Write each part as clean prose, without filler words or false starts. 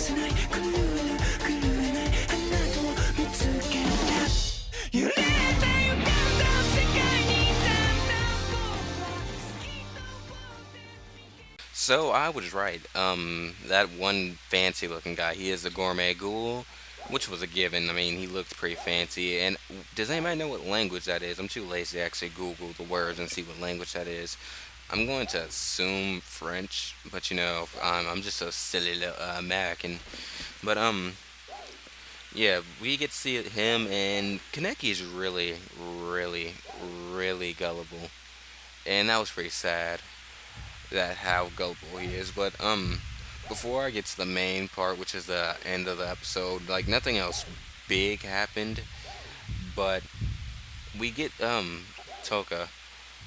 せないこのルール狂えないあなたを見つけた揺れた予感と世界にだんだん僕は好きと思って So I was right. That one fancy looking guy, he is a gourmet ghoul, which was a given. I mean, he looked pretty fancy. And does anybody know what language that is? I'm too lazy to actually Google the words and see what language that is. I'm going to assume French, but I'm just a silly little American. But yeah, we get to see him, and Kaneki is really, really, really gullible, and that was pretty sad that how gullible he is. But before I get to the main part, which is the end of the episode, like nothing else big happened, but we get Toka,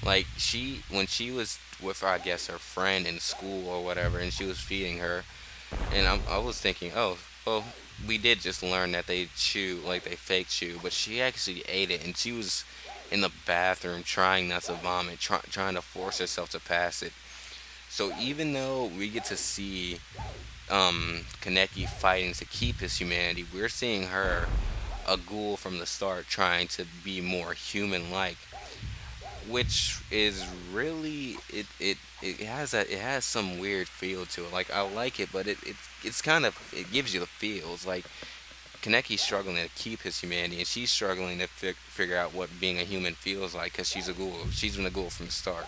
like she when she was with I guess her friend in school or whatever, and she was feeding her, and I was thinking, oh, well, we did just learn that they chew, like they fake chew, but she actually ate it, and she was in the bathroom trying not to vomit, trying to force herself to pass it. So even though we get to see Kaneki fighting to keep his humanity, we're seeing her, a ghoul from the start, trying to be more human-like, which is really it has some weird feel to it. Like I like it, but it's kind of it gives you the feels like Kaneki's struggling to keep his humanity, and she's struggling to figure out what being a human feels like because she's a ghoul. She's been a ghoul from the start.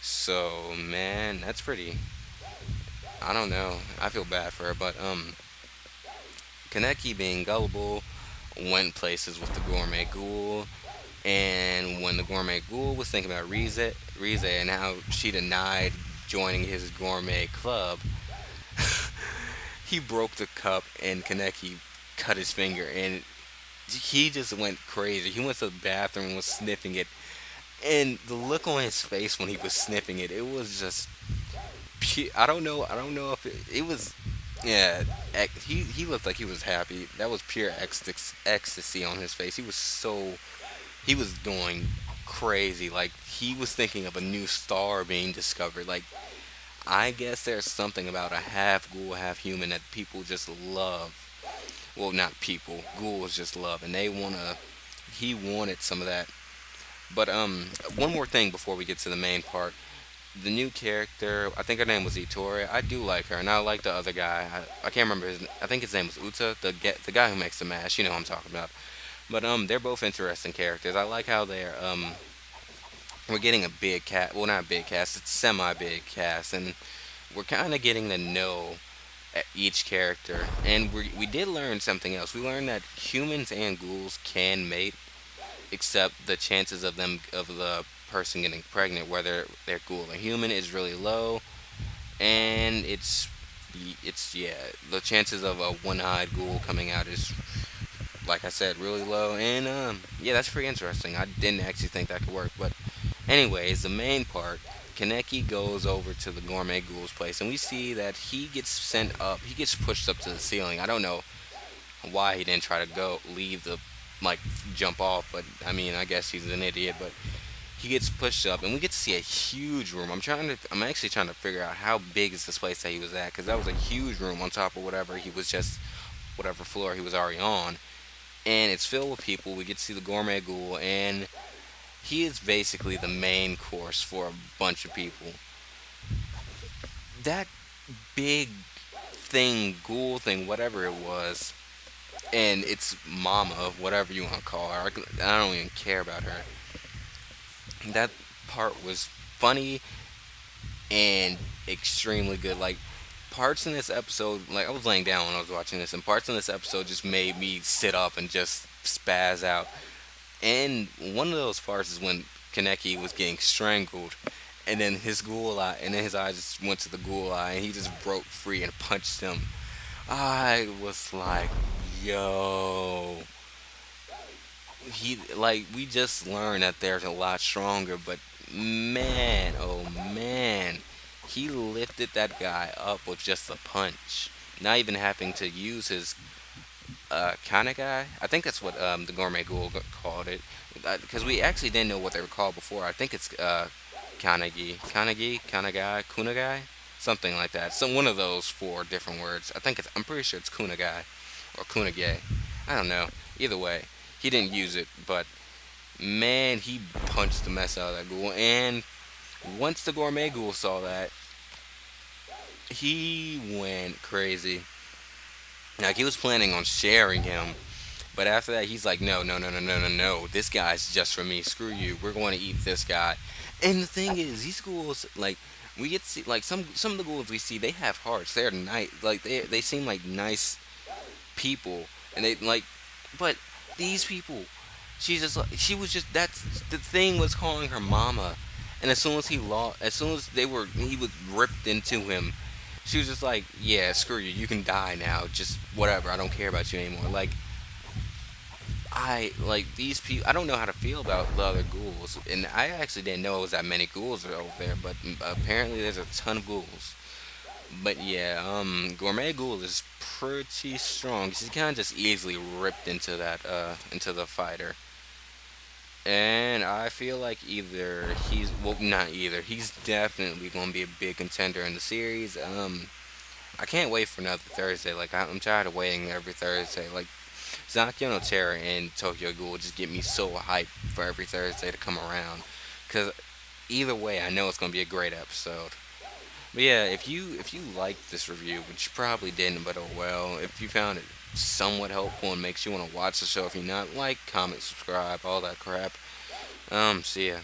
So man, that's pretty. I don't know. I feel bad for her, but Kaneki being gullible went places with the gourmet ghoul, and when the gourmet ghoul was thinking about Rize and how she denied joining his gourmet club, he broke the cup and Kaneki cut his finger, and he just went crazy. He went to the bathroom and was sniffing it, and the look on his face when he was sniffing it, it was just I don't know. I don't know if it was. Yeah, he looked like he was happy. That was pure ecstasy on his face. He was going crazy. Like he was thinking of a new star being discovered. Like I guess there's something about a half ghoul, half human that people just love. Well, not people. Ghouls just love, and they wanna. He wanted some of that. But one more thing before we get to the main part. The new character, I think her name was Ettore. I do like her, and I like the other guy. I can't remember his. I think his name was Uta, the guy who makes the mask. You know what I'm talking about. But they're both interesting characters. I like how they're we're getting a big cast. Well, not a big cast. It's semi big cast, and we're kind of getting to know each character. And we did learn something else. We learned that humans and ghouls can mate, except the chances of the person getting pregnant, whether they're ghoul or human, is really low, and it's yeah, the chances of a one-eyed ghoul coming out is, like I said, really low, and yeah, that's pretty interesting. I didn't actually think that could work, but anyways, the main part. Kaneki goes over to the gourmet ghoul's place, and we see that he gets sent up. He gets pushed up to the ceiling. I don't know why he didn't try to go leave the like jump off, but I mean, I guess he's an idiot. But he gets pushed up, and we get to see a huge room. I'm actually trying to figure out how big is this place that he was at, because that was a huge room on top of whatever he was just, whatever floor he was already on, and it's filled with people. We get to see the gourmet ghoul, and he is basically the main course for a bunch of people. That big thing, ghoul thing, whatever it was, and it's mama, whatever you want to call her. I don't even care about her. That part was funny and extremely good. Like parts in this episode, like I was laying down when I was watching this, and parts in this episode just made me sit up and just spaz out. And one of those parts is when Kaneki was getting strangled, and then his ghoul eye, and then his eye just went to the ghoul eye, and he just broke free and punched him. I was like, yo, he like we just learned that there's a lot stronger, but man, oh man, he lifted that guy up with just a punch, not even having to use his kind of guy. I think that's what the gourmet ghoul called it, because we actually didn't know what they were called before. I think it's Kanagi, Kanagai, Kunagai. something like that. So one of those four different words. I'm pretty sure it's Kunagai or Kunage. I don't know. Either way, he didn't use it, but man, he punched the mess out of that ghoul. And once the gourmet ghoul saw that, he went crazy. Like he was planning on sharing him, but after that, he's like, no, no, no, no, no, no, no. This guy's just for me. Screw you. We're going to eat this guy. And the thing is, these ghouls, like, we get to see, like, some of the ghouls we see, they have hearts. They're nice. Like, they seem like nice people, and they like, but these people, she's just like, she was just that's the thing was calling her mama, and as soon as he was ripped into him, she was just like, yeah, screw you, you can die now, just whatever, I don't care about you anymore. Like I like these people. I don't know how to feel about the other ghouls, and I actually didn't know it was that many ghouls over there. But apparently, there's a ton of ghouls. But yeah, Gourmet Ghoul is pretty strong. She's kind of just easily ripped into into the fighter. And I feel like not either. He's definitely going to be a big contender in the series. I can't wait for another Thursday. Like I'm tired of waiting every Thursday. Like Zakiyo no Terror and Tokyo Ghoul just get me so hyped for every Thursday to come around. Cause either way, I know it's going to be a great episode. But yeah, if you liked this review, which you probably didn't, but oh well. If you found it somewhat helpful and makes you want to watch the show, if you're not, like, comment, subscribe, all that crap. See ya.